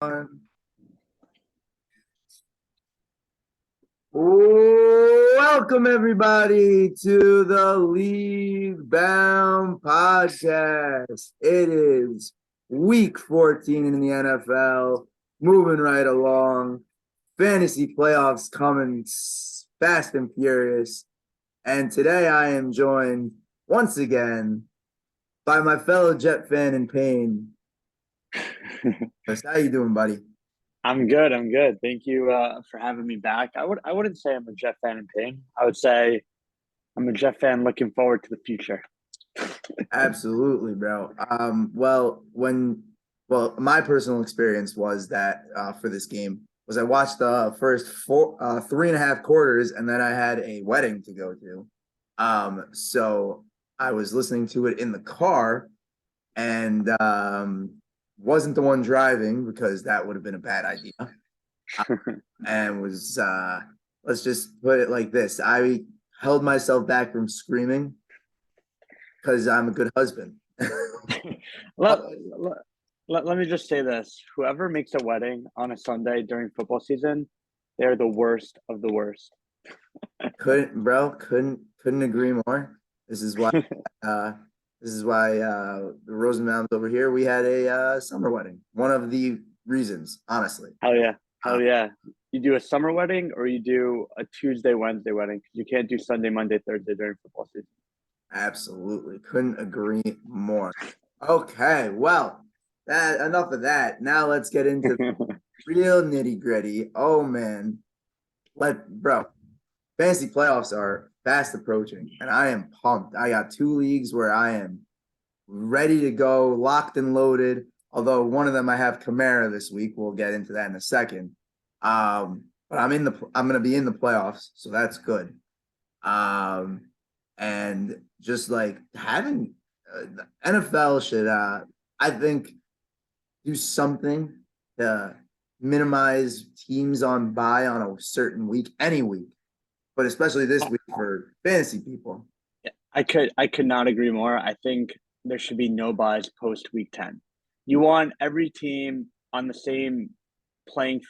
Welcome everybody to the League Bound podcast. It is week 14 in the NFL, moving right along. Fantasy playoffs coming fast and furious. And today I am joined once again by my fellow Jet fan in pain. Chris, how you doing, buddy? I'm good. I'm good. Thank you for having me back. I wouldn't say I'm a Jet fan in pain. I would say I'm a Jet fan looking forward to the future. Absolutely, bro. My personal experience was that for this game was I watched the first 3.5 quarters, and then I had a wedding to go to. So I was listening to it in the car, and wasn't the one driving because that would have been a bad idea. And was let's just put it like this: I held myself back from screaming because I'm a good husband. let, let me just say this. Whoever makes a wedding on a Sunday during football season, they're the worst of the worst. Couldn't agree more. This is why the Rosenbaums over here, we had a summer wedding. One of the reasons, honestly. Hell yeah. Hell yeah. You do a summer wedding or you do a Tuesday, Wednesday wedding. You can't do Sunday, Monday, Thursday during football season. Absolutely. Couldn't agree more. Okay, well, enough of that. Now let's get into the real nitty-gritty. Oh man. Fantasy playoffs are fast approaching, and I am pumped. I got 2 leagues where I am ready to go, locked and loaded. Although one of them I have Kamara this week. We'll get into that in a second. But I'm going to be in the playoffs, so that's good. And just like having the NFL should, I think, do something to minimize teams on bye on a certain week, any week, but especially this week for fantasy people. I could not agree more. I think there should be no buys post week 10. You want every team on the same playing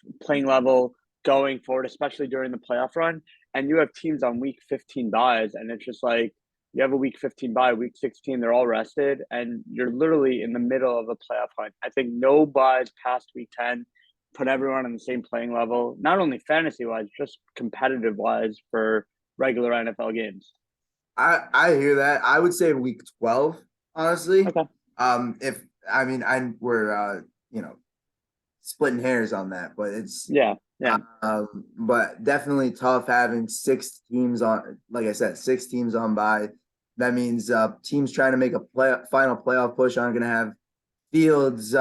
level going forward, especially during the playoff run. And you have teams on week 15 buys, and it's just like you have a week 15 bye, week 16 they're all rested, and you're literally in the middle of a playoff hunt. I think no buys past week 10. Put everyone on the same playing level, not only fantasy wise, just competitive wise for regular NFL games. I hear that. I would say week 12, honestly. Okay. We're splitting hairs on that, but it's yeah. But definitely tough having 6 teams on, like I said, 6 teams on bye. That means teams trying to make a final playoff push aren't going to have Fields.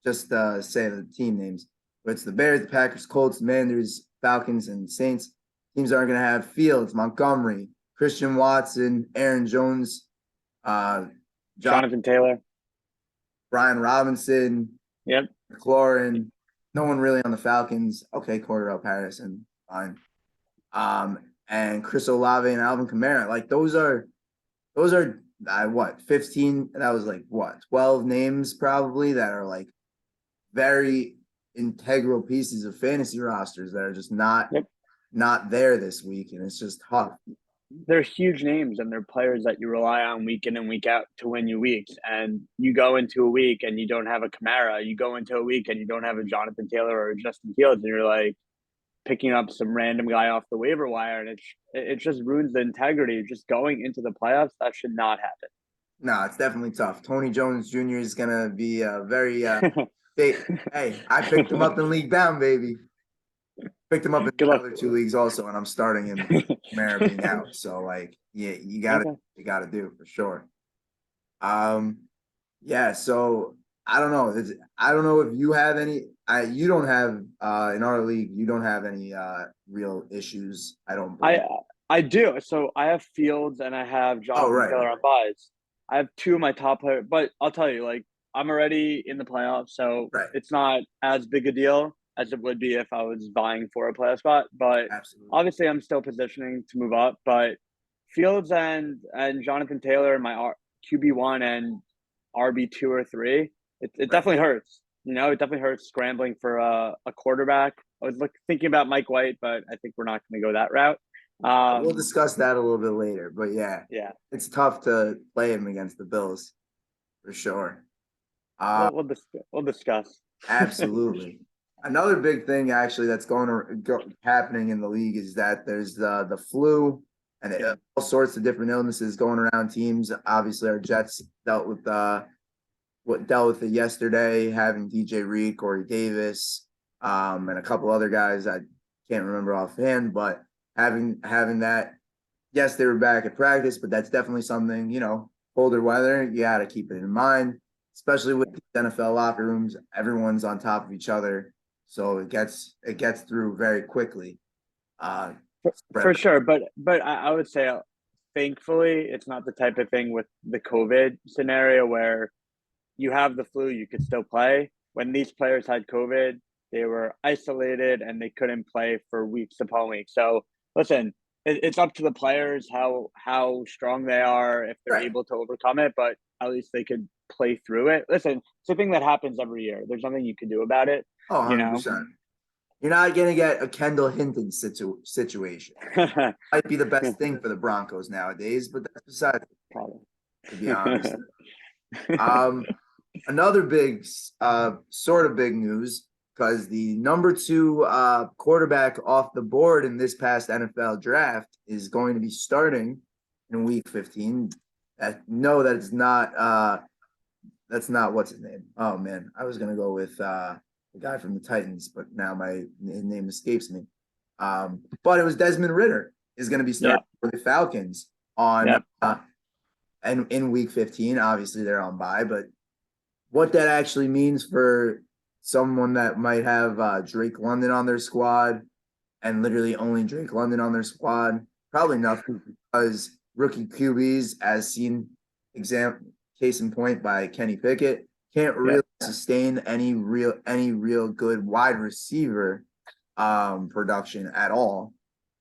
Just say the team names. But it's the Bears, the Packers, Colts, Commanders, Falcons, and Saints. Teams aren't going to have Fields, Montgomery, Christian Watson, Aaron Jones, Jonathan Taylor, Brian Robinson, McLaurin. No one really on the Falcons. Okay, Cordell Patterson, fine. And Chris Olave and Alvin Kamara. Like those are what, 15? That was like what, 12 names probably that are like very integral pieces of fantasy rosters that are just not there this week, and it's just tough. They're huge names, and they're players that you rely on week in and week out to win you weeks. And you go into a week and you don't have a Kamara. You go into a week and you don't have a Jonathan Taylor or a Justin Fields, and you're like picking up some random guy off the waiver wire, and it just ruins the integrity. Just going into the playoffs, that should not happen. No, it's definitely tough. Tony Jones Jr. is gonna be very hey, I picked him up in League Bound, baby. Picked him up in the other 2 leagues also, and I'm starting him Kamara being out. So like, yeah, you gotta do for sure. Yeah. So I don't know. I don't know if you have any. You don't have in our league. You don't have any real issues. I don't. I do. So I have Fields and I have Jonathan Taylor on buys. I have 2 of my top players, but I'll tell you, like I'm already in the playoffs, so it's not as big a deal as it would be if I was vying for a playoff spot. But obviously, I'm still positioning to move up. But Fields and Jonathan Taylor, my QB1 and RB2 or 3, it definitely hurts. it definitely hurts scrambling for a quarterback. I was thinking about Mike White, but I think we're not going to go that route. We'll Um, discuss that a little bit later, but yeah, yeah, it's tough to play him against the Bills for sure. Uh, we'll discuss. Absolutely. Another big thing actually that's happening in the league is that there's the flu and Yeah, all sorts of different illnesses going around teams. Obviously, our Jets dealt with it yesterday, having DJ Reed, Corey Davis, and a couple other guys I can't remember offhand, but having that. Yes, they were back at practice, but that's definitely something, colder weather. You got to keep it in mind, especially with the NFL locker rooms. Everyone's on top of each other, so it gets through very quickly. Uh, for spread. sure. But I would say, thankfully, it's not the type of thing with the COVID scenario where you have the flu, you could still play. When these players had COVID, they were isolated and they couldn't play for weeks upon weeks. So listen, it's up to the players how strong they are if they're Right. able to overcome it, but at least they could play through it. Listen, it's a thing that happens every year. There's nothing you can do about it, Oh, you know. 100%. You're not going to get a Kendall Hinton situation. Might be the best thing for the Broncos nowadays, but that's beside Probably. to be honest. Um, Another big, sort of big news because the number two quarterback off the board in this past NFL draft is going to be starting in week 15. No, that's not what's his name. Oh man, I was gonna go with the guy from the Titans, but now my name escapes me. But it was Desmond Ritter is going to be Yeah. starting for the Falcons on Yeah. and in week 15. Obviously, they're on bye, but what that actually means for someone that might have Drake London on their squad and literally only Drake London on their squad, probably nothing because rookie QBs, as seen case in point by Kenny Pickett, can't Yeah. really sustain any real good wide receiver production at all.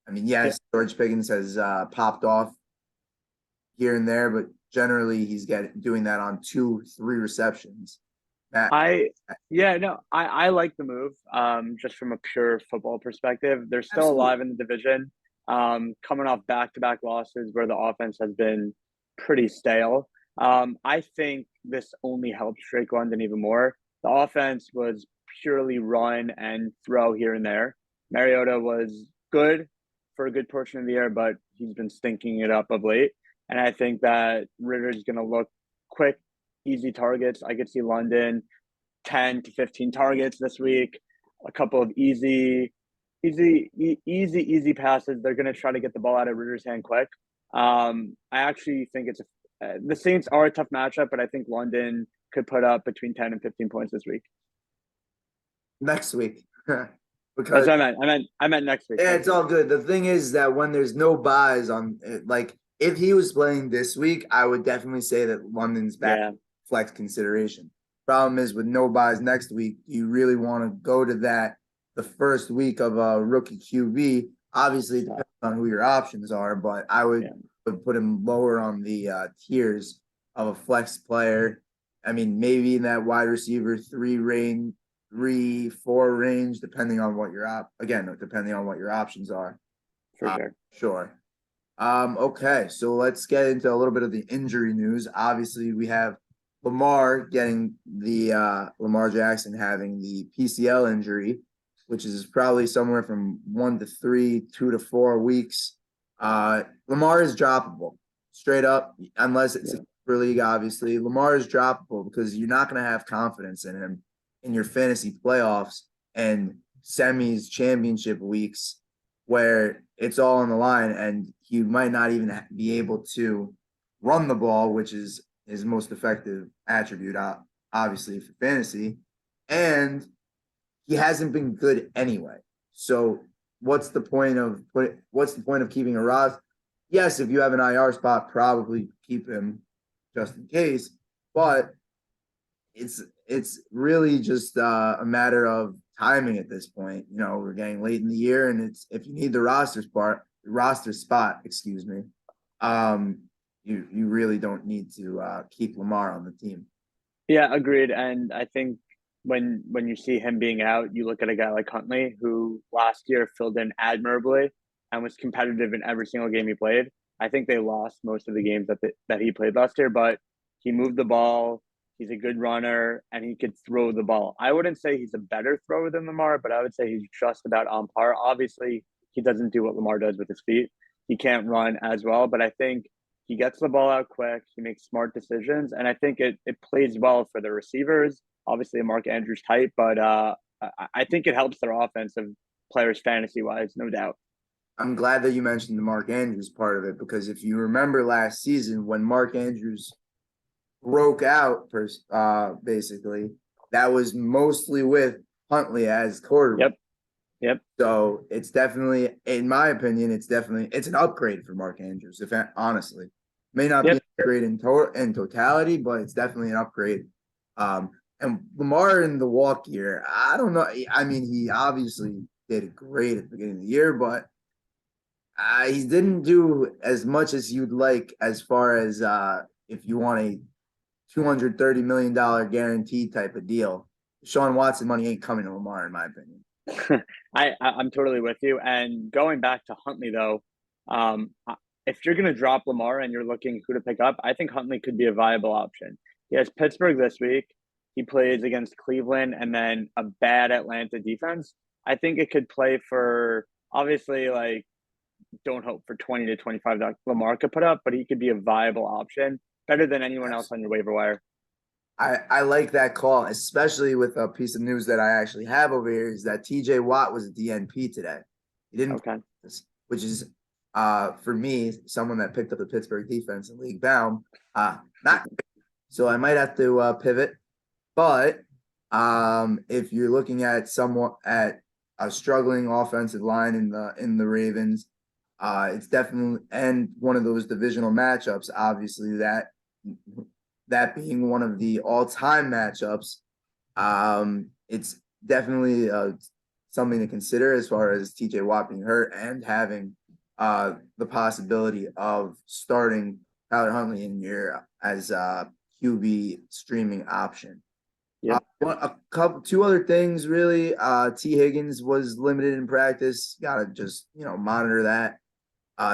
I mean, Yeah. yes, George Pickens has popped off here and there, but generally he's doing that on 2-3 receptions. Matt, I yeah, no, I like the move. Just from a pure football perspective, they're still absolutely. alive in the division. Coming off back-to-back losses where the offense has been pretty stale. I think this only helps Drake London even more. The offense was purely run and throw here and there. Mariota was good for a good portion of the year, but he's been stinking it up of late. And I think that Ritter's going to look quick, easy targets. I could see London 10 to 15 targets this week, a couple of easy passes. They're going to try to get the ball out of Ritter's hand quick. I actually think the Saints are a tough matchup, but I think London could put up between 10 and 15 points this week. Next week. That's Because what I meant. I meant next week. yeah, Next it's week. all good. The thing is that when there's no buys on like if he was playing this week, I would definitely say that London's back Yeah. flex consideration. Problem is with no buys next week, you really want to go to that the first week of a rookie QB. Obviously, it depends on who your options are, but I Yeah. would put him lower on the tiers of a flex player. I mean, maybe in that wide receiver 3, 4 range, depending on what depending on what your options are. For sure. Sure. Okay, so let's get into a little bit of the injury news. Obviously, we have Lamar Jackson having the PCL injury, which is probably somewhere from 1 to 3, 2 to 4 weeks. Lamar is droppable, straight up, unless it's Yeah. a super league, obviously. Lamar is droppable because you're not going to have confidence in him in your fantasy playoffs and semis championship weeks where it's all on the line and he might not even be able to run the ball, which is his most effective attribute, obviously for fantasy. And he hasn't been good anyway. So what's the point of keeping a roster? Yes, if you have an IR spot, probably keep him just in case. But it's really just a matter of timing at this point. We're getting late in the year, and it's if you need the roster spot, excuse me, you really don't need to keep Lamar on the team. Yeah, agreed. And I think when you see him being out, you look at a guy like Huntley, who last year filled in admirably and was competitive in every single game he played. I think they lost most of the games that he played last year, but he moved the ball. He's a good runner and he could throw the ball. I wouldn't say he's a better thrower than Lamar, but I would say he's just about on par. Obviously, he doesn't do what Lamar does with his feet. He can't run as well, but I think he gets the ball out quick. He makes smart decisions, and I think it plays well for the receivers. Obviously, Mark Andrews type, but I think it helps their offensive players fantasy wise, no doubt. I'm glad that you mentioned the Mark Andrews part of it, because if you remember last season when Mark Andrews broke out, basically, that was mostly with Huntley as quarterback. Yep, yep, So it's definitely, in my opinion, it's an upgrade for Mark Andrews. If honestly, may not be yep. an upgrade in totality, but it's definitely an upgrade. And Lamar in the walk year, I don't know. I mean, he obviously did great at the beginning of the year, but he didn't do as much as you'd like, as far as if you want a $230 million guarantee type of deal. Sean Watson money ain't coming to Lamar, in my opinion. I'm totally with you. And going back to Huntley though, um, if you're going to drop Lamar and you're looking who to pick up, I think Huntley could be a viable option. He has Pittsburgh this week. He plays against Cleveland and then a bad Atlanta defense. I think it could play for, obviously, like, don't hope for 20 to 25 that Lamar could put up, but he could be a viable option, better than anyone else Yes. on your waiver wire. I like that call, especially with a piece of news that I actually have over here, is that TJ Watt was a DNP today. He didn't, Okay. which is for me, someone that picked up the Pittsburgh defense in League Baum. Not so I might have to pivot, but if you're looking at somewhat at a struggling offensive line in the Ravens, it's definitely, and one of those divisional matchups, obviously that being one of the all-time matchups, it's definitely something to consider as far as TJ Watt being hurt and having the possibility of starting Tyler Huntley in your as a QB streaming option. Yeah. Two other things really. T. Higgins was limited in practice. Gotta just monitor that.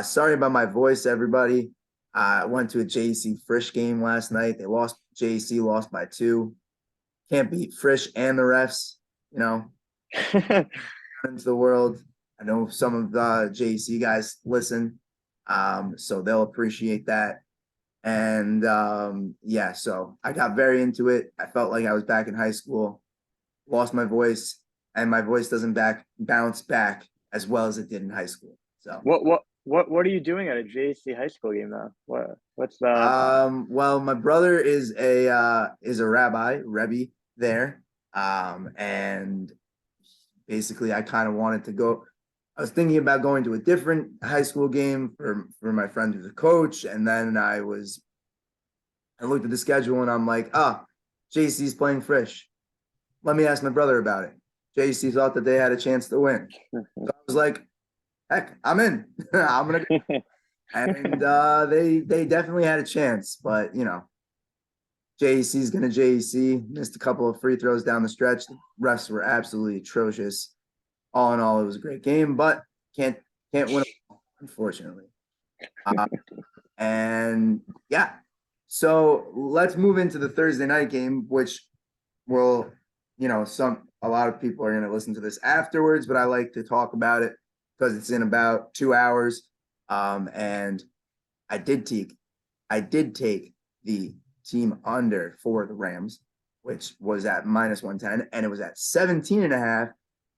Sorry about my voice, everybody. I went to a JC Frisch game last night. They lost. JC lost by 2. Can't beat Frisch and the refs. Into the world. I know some of the JC guys listen, so they'll appreciate that. And yeah, so I got very into it. I felt like I was back in high school. Lost my voice, and my voice doesn't bounce back as well as it did in high school. So what are you doing at a JC high school game though? What's the well, my brother is a Rebbe there. And basically I kind of wanted to go. I was thinking about going to a different high school game for my friend who's a coach, and then I looked at the schedule and I'm like, JC's playing Frisch. Let me ask my brother about it. JC thought that they had a chance to win. So I was like, heck, I'm in. I'm gonna go. And they definitely had a chance, but JC's gonna JC. Missed a couple of free throws down the stretch. The refs were absolutely atrocious. All in all, it was a great game, but can't win, unfortunately. And yeah, so let's move into the Thursday night game, which will, a lot of people are going to listen to this afterwards, but I like to talk about it because it's in about 2 hours. And I did take the team under for the Rams, which was at -110, and it was at 17.5.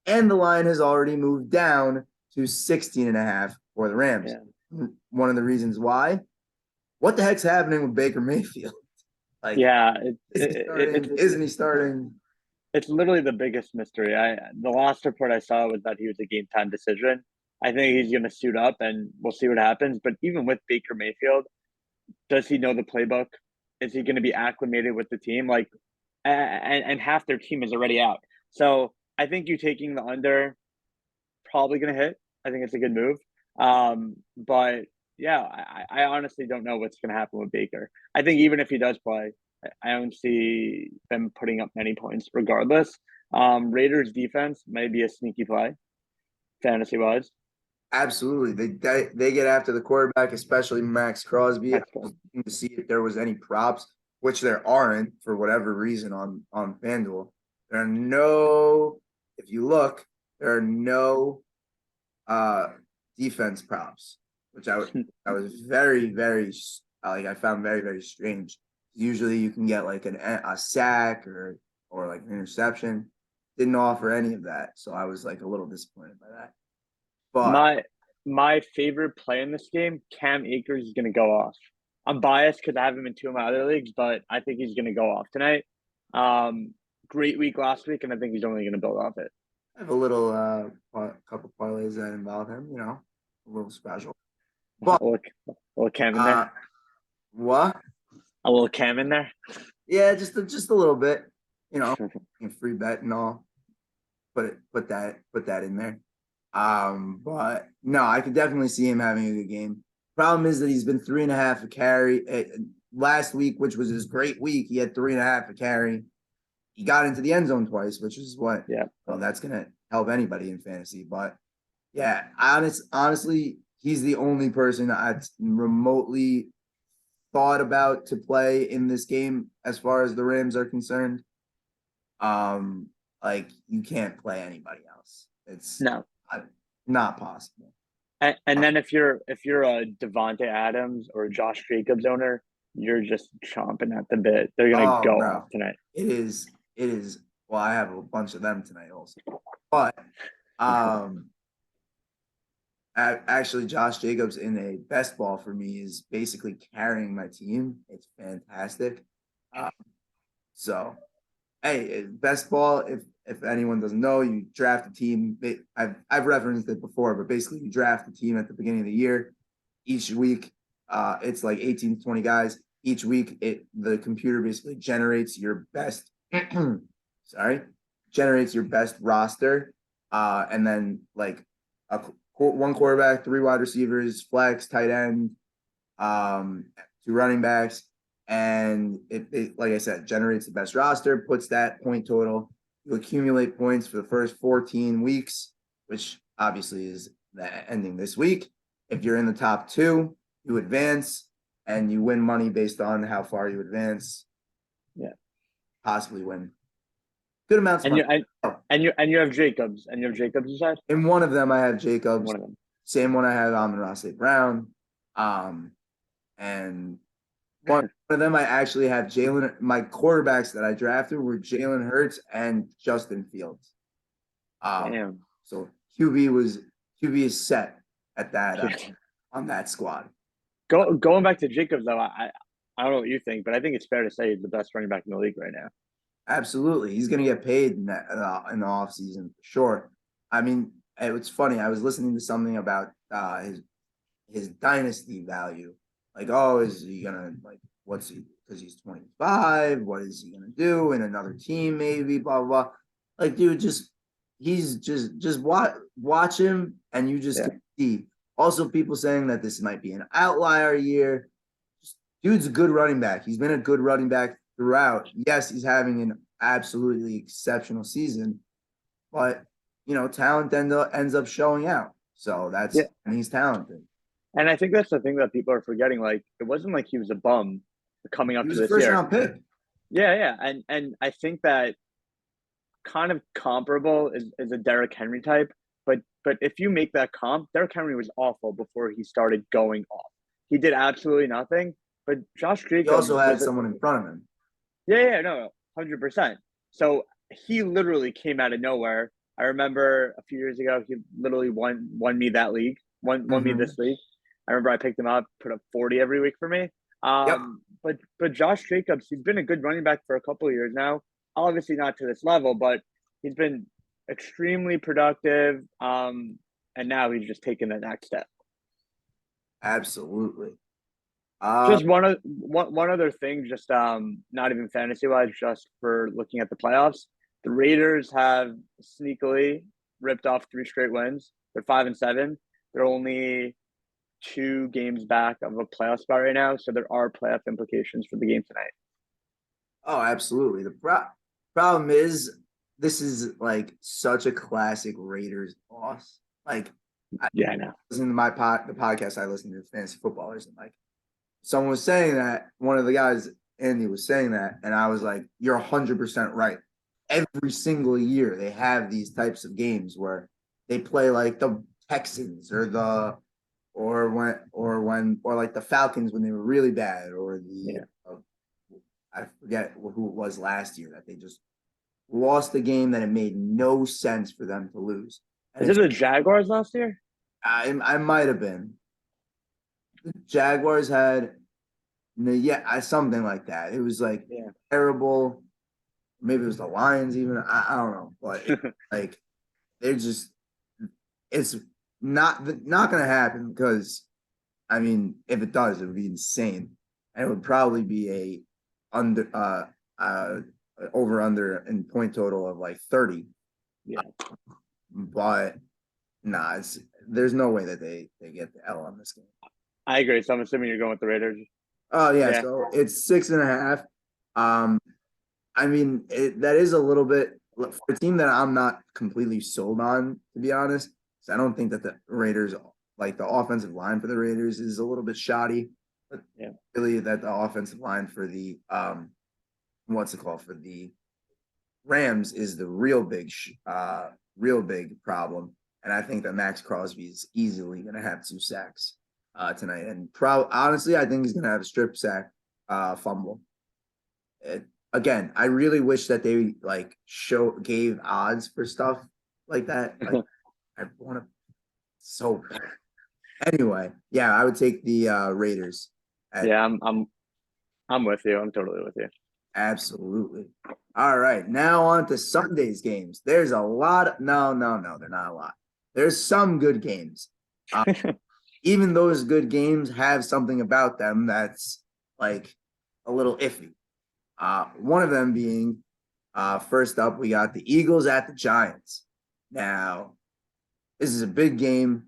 And the line has already moved down to 16.5 for the Rams. Yeah. One of the reasons why. What the heck's happening with Baker Mayfield? Like, Yeah, isn't he starting? it's literally the biggest mystery. The last report I saw was that he was a game time decision. I think he's going to suit up, and we'll see what happens. But even with Baker Mayfield, does he know the playbook? Is he going to be acclimated with the team? Like, and half their team is already out. So I think you taking the under probably going to hit. I think it's a good move. But yeah, I honestly don't know what's going to happen with Baker. I think even if he does play, I don't see them putting up many points regardless. Raiders defense may be a sneaky play, fantasy wise. Absolutely. They get after the quarterback, especially Max Crosby. I was Excellent. looking to see if there was any props, which there aren't for whatever reason on FanDuel. There are no, if you look, there are no uh defense props, which I was very like I found very very strange. Usually you can get like a sack or like an interception. Didn't offer any of that, so I was like a little disappointed by that. But My favorite play in this game, Cam Akers is going to go off. I'm biased because I have him in two of my other leagues, but I think he's going to go off tonight. Great week last week, and I think he's only going to build off it. I have a little couple parlays that involve him, a little special. But A little Cam in uh there. what? A little Cam in there. Yeah, just a little bit, free bet and all. Put that in there. But no, I could definitely see him having a good game. Problem is that he's been 3.5 a carry. Last week, which was his great week, he had 3.5 a carry. He got into the end zone twice, which is what, Yeah. well, that's gonna help anybody in fantasy. But yeah, honestly, he's the only person I've remotely thought about to play in this game as far as the Rams are concerned. Like you can't play anybody else. It's No. not possible. And then if you're a Devonte Adams or Josh Jacobs owner, you're just chomping at the bit. They're gonna Oh, go bro, off tonight. it is. Well, I have a bunch of them tonight also, but um, actually, Josh Jacobs in a best ball for me is basically carrying my team. It's fantastic. Uh, so, hey, best ball. If anyone doesn't know, you draft a team. I've referenced it before, but basically, you draft a team at the beginning of the year. Each week, it's like 18 to 20 guys. Each week, the computer basically generates your best. Sorry, generates your best roster, and then like one quarterback, three wide receivers, flex, tight end, two running backs, and it like I said generates the best roster, puts that point total. You accumulate points for the first 14 weeks, which obviously is ending this week. If you're in the top two, you advance and you win money based on how far you advance. Yeah. Possibly win good amounts of And money. you have Jacobs. And you have Jacobs, you said? In one of them, I have Jacobs. One of them. Same one I have Amon-Ra St. Brown. And one of them I actually have Jalen. My quarterbacks that I drafted were Jalen Hurts and Justin Fields. Damn. So QB is set at that on that squad. Going back to Jacobs though, I don't know what you think, but I think it's fair to say he's the best running back in the league right now. Absolutely, he's going to get paid in the offseason for sure. I mean, it's funny. I was listening to something about his dynasty value. Like, oh, is he gonna like what's he because he's 25? What is he gonna do in another team? Maybe blah blah. Blah. Like, dude, he's just watch him, and you just Yeah. can see. Also, people saying that this might be an outlier year. Dude's a good running back. He's been a good running back throughout. Yes, he's having an absolutely exceptional season, but talent ends up showing out. So Yeah. and he's talented. And I think that's the thing that people are forgetting. Like, it wasn't like he was a bum coming He up to was a this first year. round pick. Yeah. And I think that kind of comparable is a Derrick Henry type. But if you make that comp, Derrick Henry was awful before he started going off. He did absolutely nothing. But Josh He Jacobs also had was someone in front of him. no, 100%. So he literally came out of nowhere. I remember a few years ago, he literally won me that league, won me this league. I remember I picked him up, put up 40 every week for me. Yep. But Josh Jacobs, he's been a good running back for a couple of years now. Obviously not to this level, but he's been extremely productive. And now he's just taking the next step. Absolutely. Just one other thing, just not even fantasy wise, just for looking at the playoffs. The Raiders have sneakily ripped off 3 straight wins. They're 5-7. They're only 2 games back of a playoff spot right now, so there are playoff implications for the game tonight. Oh, absolutely. Problem is, this is like such a classic Raiders loss. Like, I Yeah, I know. listen to the podcast I listen to, fantasy footballers, and like someone was saying that one of the guys, Andy, was saying that, and I was like, "You're 100% right." Every single year, they have these types of games where they play like the Texans or like the Falcons when they were really bad, or the Yeah. I forget who it was last year that they just lost the game that it made no sense for them to lose. And Is it it's the Jaguars last year? I might have been the Jaguars had yeah something like that. It was like Yeah. terrible. Maybe it was the Lions even. I don't know, but like they're just it's not gonna happen because I mean if it does it would be insane and it would probably be a under uh over under in point total of like 30. Yeah. But nah, there's no way that they get the L on this game. I agree. So I'm assuming you're going with the Raiders. Oh yeah, Yeah. so it's 6.5. Um, I mean that is a little bit for a team that I'm not completely sold on, to be honest. So I don't think that the Raiders, like the offensive line for the Raiders, is a little bit shoddy. But Yeah. really, that the offensive line for the what's it called for the Rams is the real big problem. And I think that Max Crosby is easily going to have 2 sacks tonight. And honestly, I think he's going to have a strip sack fumble. Again, I really wish that they like gave odds for stuff like that. Like I want to so bad. Anyway, yeah, I would take the Raiders at Yeah, I'm with you. I'm totally with you. absolutely. All right, now on to Sunday's games. There's a lot. No, they're not a lot. There's some good games. Uh, even those good games have something about them that's like a little iffy. One of them being first up, we got the Eagles at the Giants. Now, this is a big game.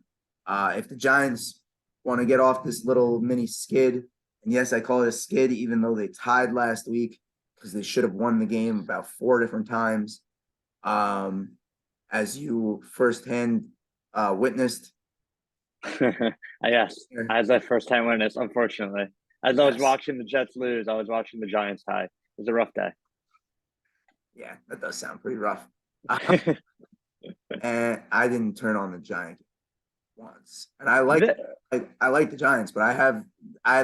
If the Giants want to get off this little mini skid, and yes, I call it a skid, even though they tied last week because they should have won the game about 4 different times. Um, as you firsthand witnessed. Yes, as that first time witness, unfortunately. As I was Yes. watching the Jets lose, I was watching the Giants tie. It was a rough day. Yeah, that does sound pretty rough. And I didn't turn on the Giant once. And I like the Giants, but I have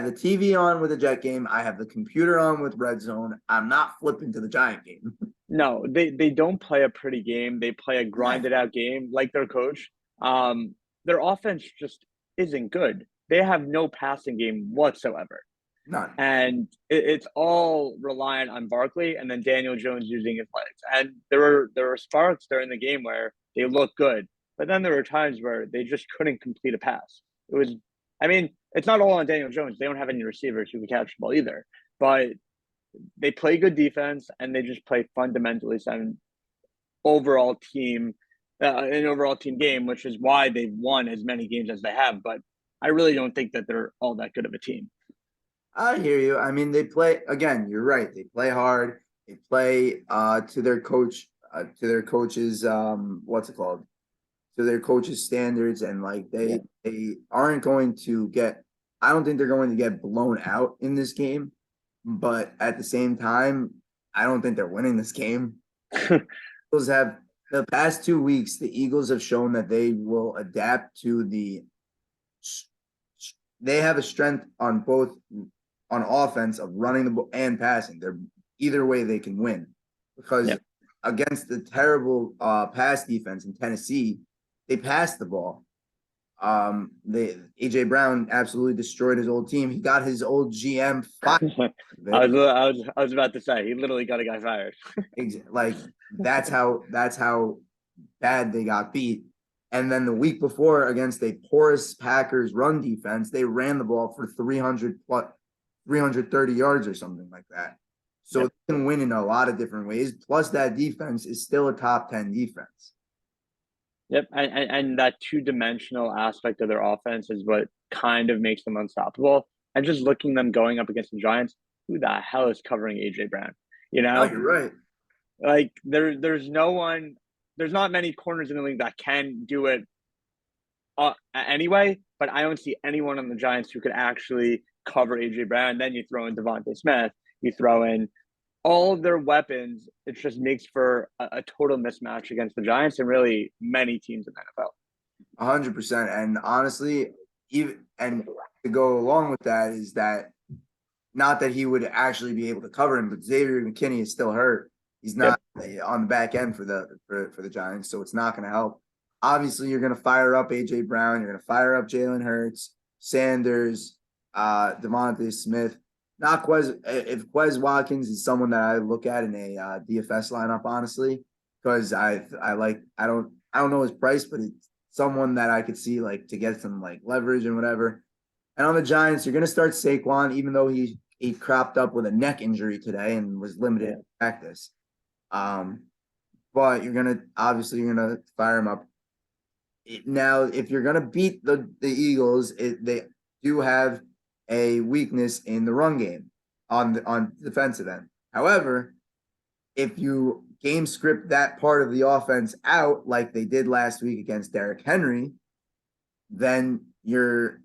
the TV on with the Jet game. I have the computer on with Red Zone. I'm not flipping to the Giant game. No, they don't play a pretty game. They play a grinded Exactly. out game like their coach. Um, their offense just isn't good. They have no passing game whatsoever. None. And it's all reliant on Barkley and then Daniel Jones using his legs. And there were sparks during the game where they looked good, but then there were times where they just couldn't complete a pass. It was, I mean, it's not all on Daniel Jones. They don't have any receivers who can catch the ball either, but they play good defense and they just play fundamentally sound overall team, an overall team game, which is why they've won as many games as they have. But I really don't think that they're all that good of a team. I hear you. I mean, they play again, you're right. They play hard. They play to their coach's what's it called? To their coach's standards and like Yeah. they aren't going to get I don't think they're going to get blown out in this game, but at the same time, I don't think they're winning this game. Eagles have the past 2 weeks, the Eagles have shown that they will adapt to they have a strength on both on offense of running the ball and passing. They're either way they can win because Yep. against the terrible pass defense in Tennessee, they passed the ball. They AJ Brown absolutely destroyed his old team. He got his old GM fired. I was about to say he literally got a guy fired. Like that's how bad they got beat. And then the week before against a porous Packers run defense, they ran the ball for 330 yards or something like that. So Yep. they can win in a lot of different ways. Plus, that defense is still a top 10 defense. Yep. And that two-dimensional aspect of their offense is what kind of makes them unstoppable. And just looking them going up against the Giants, who the hell is covering AJ Brown? You No, know, you're right. like there's no one, there's not many corners in the league that can do it anyway. But I don't see anyone on the Giants who could actually cover AJ Brown. Then you throw in Devontae Smith, you throw in all of their weapons. It just makes for a total mismatch against the Giants and really many teams in the NFL. 100%. And honestly, even and to go along with that is that not that he would actually be able to cover him, but Xavier McKinney is still hurt. He's Yep. not on the back end for the Giants, so it's not going to help. Obviously, you're going to fire up AJ Brown. You're going to fire up Jalen Hurts, Sanders, Devontae Smith. Not Quez. If Quez Watkins is someone that I look at in a DFS lineup, honestly, because I don't know his price, but it's someone that I could see like to get some like leverage and whatever. And on the Giants, you're going to start Saquon, even though he cropped up with a neck injury today and was limited in practice. But you're gonna fire him up. Now, if you're gonna beat the Eagles, they do have a weakness in the run game on defensive end. However, if you game script that part of the offense out like they did last week against Derrick Henry, then you're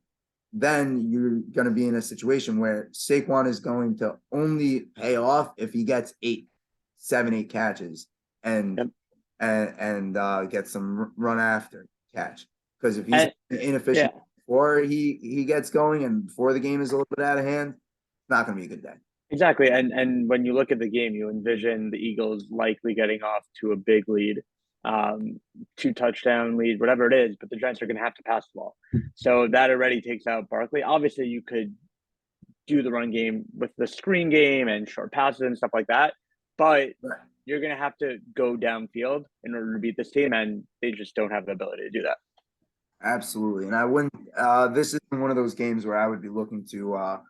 going to be in a situation where Saquon is going to only pay off if he gets 8 catches and Yep. get some run after catch. Because if he's inefficient before he gets going and before the game is a little bit out of hand, it's not going to be a good day. Exactly. And when you look at the game, you envision the Eagles likely getting off to a big lead, 2 touchdown lead, whatever it is, but the Giants are going to have to pass the ball. So that already takes out Barkley. Obviously, you could do the run game with the screen game and short passes and stuff like that, but you're going to have to go downfield in order to beat this team, and they just don't have the ability to do that. Absolutely. And I wouldn't, this isn't one of those games where I would be looking to,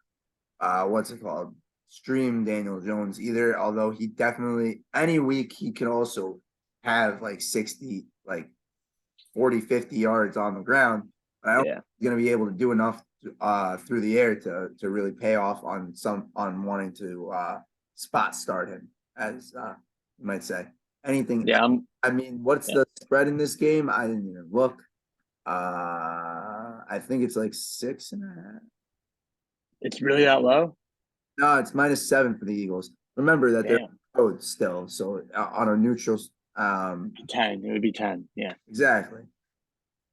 what's it called? Stream Daniel Jones either, although he definitely any week he could also have like 60, like 40, 50 yards on the ground. But I don't think he's gonna be able to do enough through the air to really pay off on wanting to spot start him, as you might say. Anything. Yeah. I mean, what's the spread in this game? I didn't even look. I think it's like 6.5. It's really that low? No, it's -7 for the Eagles. Remember that they're road still, so on a neutral. 10. It would be 10. Yeah, Exactly.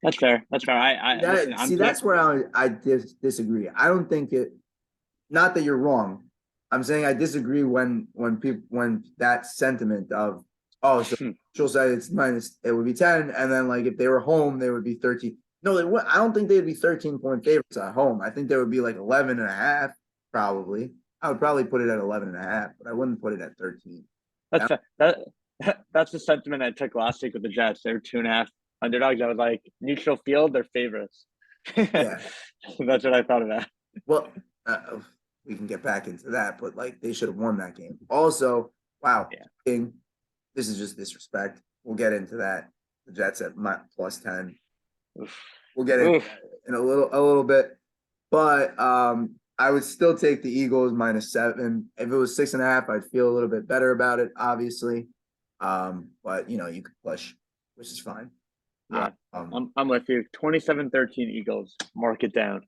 that's fair. That's fair. That's where I disagree. I don't think it. Not that you're wrong. I'm saying I disagree when that sentiment of so neutral side it would be 10, and then like if they were home they would be 13. No, they would. I don't think they'd be 13-point favorites at home. I think they would be like 11.5 probably. I would probably put it at 11.5, but I wouldn't put it at 13. That's that's the sentiment I took last week with the Jets. They were 2.5 underdogs. I was like, neutral field, they're favorites. Yeah, that's what I thought of that. well, we can get back into that, but like they should have won that game. Also, wow, King, this is just disrespect. We'll get into that. The Jets at +10. We'll get into that in a little bit, but I would still take the Eagles -7. If it was 6.5, I'd feel a little bit better about it, obviously. But you could push, which is fine. Yeah, I'm with you. 27-13 Eagles. Mark it down.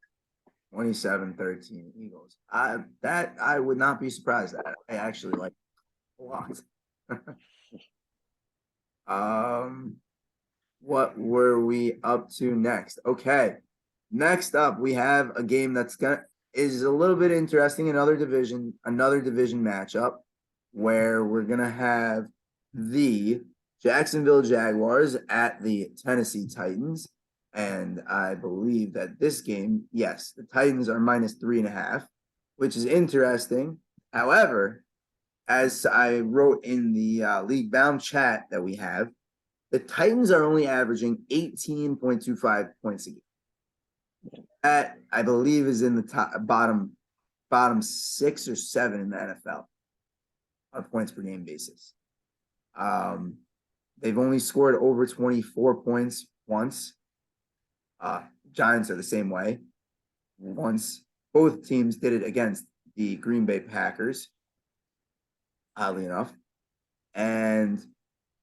27-13 Eagles. I would not be surprised at. I actually like a lot. What were we up to next? Okay. Next up, we have a game is a little bit interesting. Another division matchup where we're gonna have the Jacksonville Jaguars at the Tennessee Titans. And I believe that this game, yes, the Titans are -3.5, which is interesting. However, as I wrote in the League Bound chat that we have, the Titans are only averaging 18.25 points a game. That I believe is in the bottom 6 or 7 in the NFL on a points per game basis. They've only scored over 24 points once. Giants are the same way. Once both teams did it against the Green Bay Packers. oddly enough. And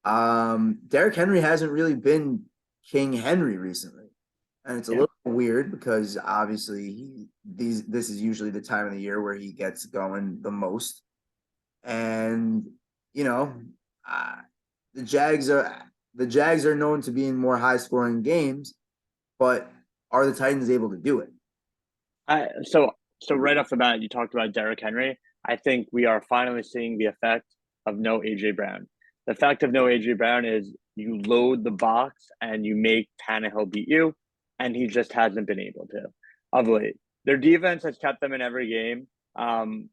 Derrick Henry hasn't really been King Henry recently. And it's a Yeah. little weird because obviously this is usually the time of the year where he gets going the most. And you know, uh, the Jags are the Jags are known to be in more high scoring games, but are the Titans able to do it? So right off the bat, you talked about Derrick Henry. I think we are finally seeing the effect of no AJ Brown. The effect of no AJ Brown is you load the box and you make Tannehill beat you, and he just hasn't been able to of late. Their defense has kept them in every game, um,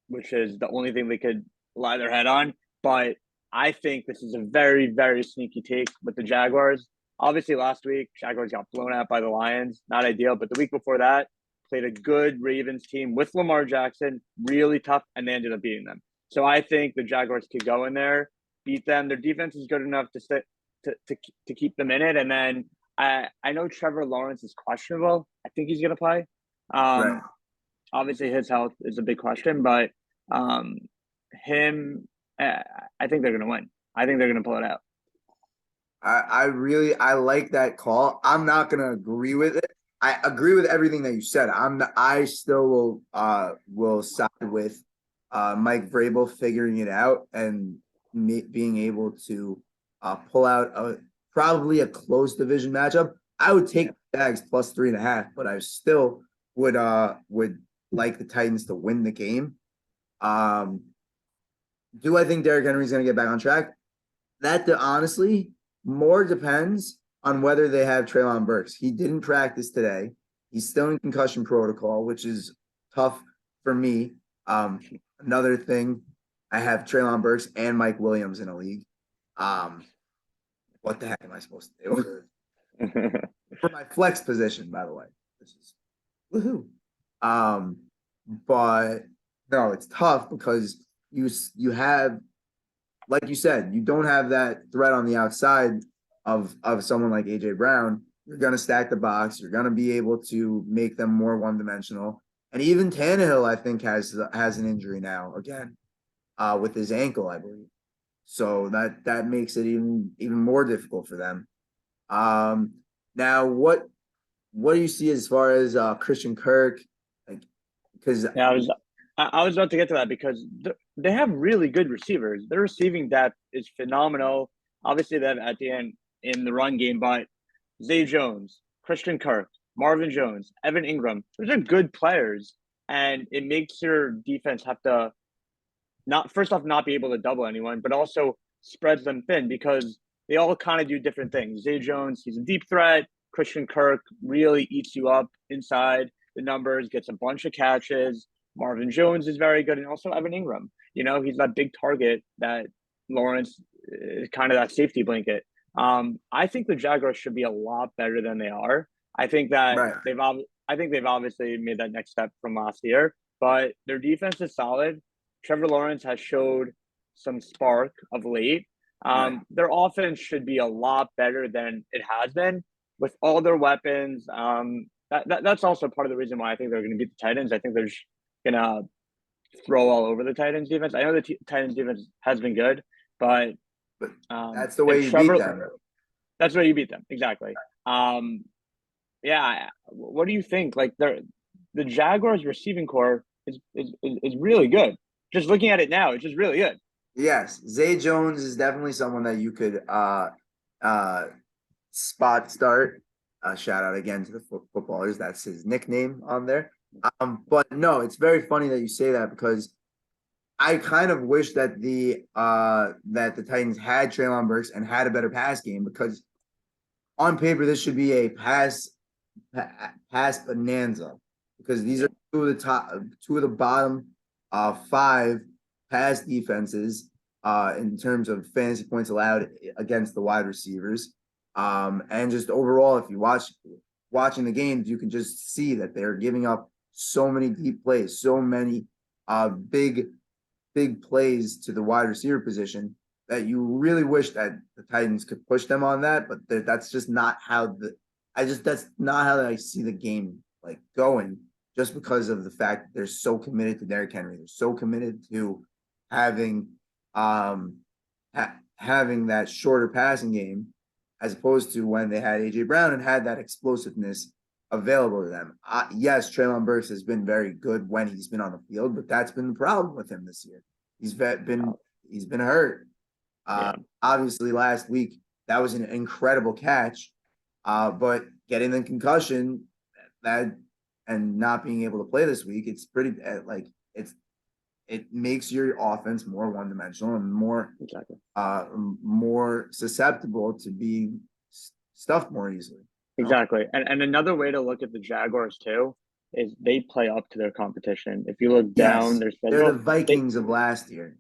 which is the only thing they could lie their head on. But I think this is a very, very sneaky take with the Jaguars. Obviously, last week, Jaguars got blown out by the Lions. Not ideal, but the week before that, played a good Ravens team with Lamar Jackson, really tough, and they ended up beating them. So I think the Jaguars could go in there, beat them. Their defense is good enough to sit to keep them in it. And then I know Trevor Lawrence is questionable. I think he's going to play. Right. Um, obviously, his health is a big question, but um, him, I think they're going to win. I think they're going to pull it out. I like that call. I'm not gonna agree with it. I agree with everything that you said. I still will side with Mike Vrabel figuring it out and being able to pull out a probably a close division matchup. I would take the Jags plus 3.5, but I still would like the Titans to win the game. Um, do I think Derrick Henry's gonna get back on track? Honestly more depends on whether they have Treylon Burks. He didn't practice today. He's still in concussion protocol, which is tough for me. Another thing, I have Treylon Burks and Mike Williams in a league. Um, what the heck am I supposed to do? For my flex position, by the way. This is woohoo. Um, but no, it's tough because you have like you said, you don't have that threat on the outside of someone like AJ Brown. You're gonna stack the box. You're gonna be able to make them more one dimensional. And even Tannehill, I think, has an injury now again, with his ankle, I believe. So that makes it even more difficult for them. Um, now what do you see as far as Christian Kirk? Like, because Yeah, I was about to get to that because they have really good receivers. Their receiving depth is phenomenal. Obviously, they have at the end in the run game, but Zay Jones, Christian Kirk, Marvin Jones, Evan Ingram, those are good players, and it makes your defense have to not first off not be able to double anyone, but also spreads them thin because they all kind of do different things. Zay Jones, he's a deep threat. Christian Kirk really eats you up inside the numbers, gets a bunch of catches. Marvin Jones is very good, and also Evan Ingram. You know, he's that big target that Lawrence is kind of that safety blanket. I think the Jaguars should be a lot better than they are. I think that right, I think they've obviously made that next step from last year, but their defense is solid. Trevor Lawrence has showed some spark of late. right, Their offense should be a lot better than it has been with all their weapons. That's also part of the reason why I think they're going to beat the Titans. I think they're just going to throw all over the Titans defense. I know the Titans defense has been good, but but that's the if way you beat Trevor, them. that's where you beat them exactly. Yeah. What do you think? Like the Jaguars receiving core is really good. Just looking at it now, it's just really good. Yes, Zay Jones is definitely someone that you could uh spot start. Shout out again to the footballers. That's his nickname on there. But no, it's very funny that you say that because I kind of wish that the Titans had Treylon Burks and had a better pass game because on paper this should be a pass bonanza because these are two of the bottom five pass defenses in terms of fantasy points allowed against the wide receivers. And just overall, if you watching the games, you can just see that they're giving up so many deep plays, so many big plays to the wide receiver position that you really wish that the Titans could push them on that, but that's just not how that's not how I see the game like going. Just because of the fact that they're so committed to Derrick Henry, they're so committed to having having that shorter passing game as opposed to when they had AJ Brown and had that explosiveness available to them. Yes, Treylon Burks has been very good when he's been on the field, but that's been the problem with him this year. He's been hurt. Yeah, Obviously, last week that was an incredible catch, but getting the concussion that and not being able to play this week, it's pretty like it makes your offense more one dimensional and exactly. more susceptible to being stuffed more easily. Exactly. And another way to look at the Jaguars too is they play up to their competition. If you look down Yes, their they're the schedule, they Vikings of last year.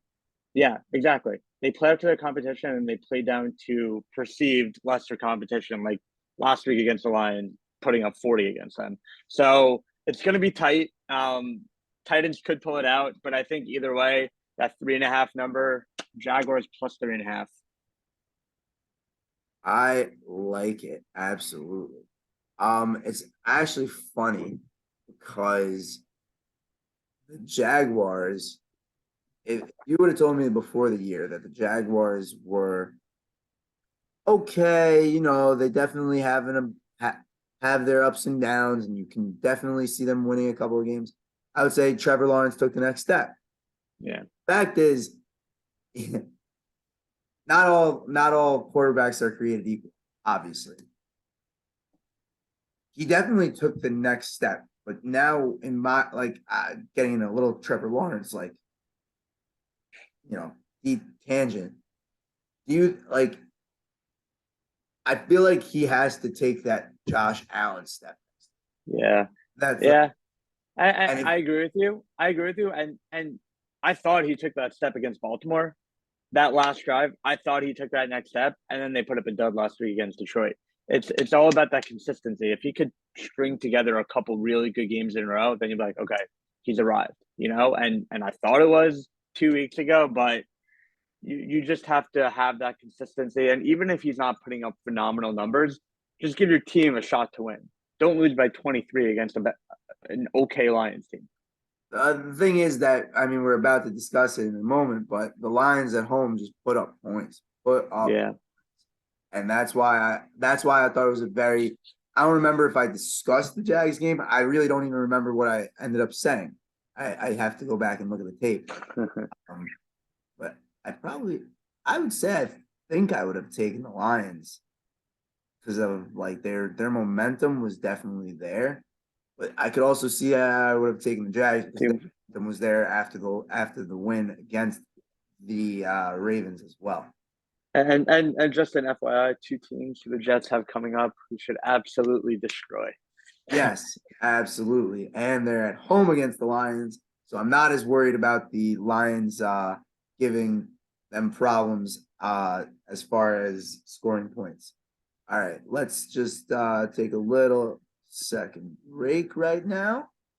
yeah, exactly. They play up to their competition and they play down to perceived lesser competition, like last week against the Lions, putting up 40 against them. So it's gonna be tight. Titans could pull it out, but I think either way, that 3.5 number, Jaguars plus 3.5. I like it absolutely. It's actually funny because the Jaguars. If you would have told me before the year that the Jaguars were okay, they definitely have their ups and downs, and you can definitely see them winning a couple of games. I would say Trevor Lawrence took the next step. Yeah. Fact is, not all quarterbacks are created equal. Obviously, he definitely took the next step. But now, in my getting a little Trevor Lawrence deep tangent. Do you like? I feel like he has to take that Josh Allen step. Yeah. That's Yeah. I, I, and if I agree with you. I agree with you. And I thought he took that step against Baltimore. That last drive, I thought he took that next step, and then they put up a dud last week against Detroit. It's all about that consistency. If he could string together a couple really good games in a row, then you'd be like, okay, he's arrived, And I thought it was 2 weeks ago, but you just have to have that consistency. And even if he's not putting up phenomenal numbers, just give your team a shot to win. Don't lose by 23 against an okay Lions team. the thing is that we're about to discuss it in a moment, but the Lions at home just put up, Yeah. and that's why I thought it was a very. I don't remember if I discussed the Jags game. I really don't even remember what I ended up saying. I have to go back and look at the tape. Um, but I would say I think I would have taken the Lions because of like their momentum was definitely there. But I could also see I would have taken the Jags because the momentum was there after the win against the Ravens as well. And just an FYI, two teams the Jets have coming up who should absolutely destroy. Yes, absolutely. And they're at home against the Lions. So I'm not as worried about the Lions giving them problems as far as scoring points. All right, let's just take a little second break right now.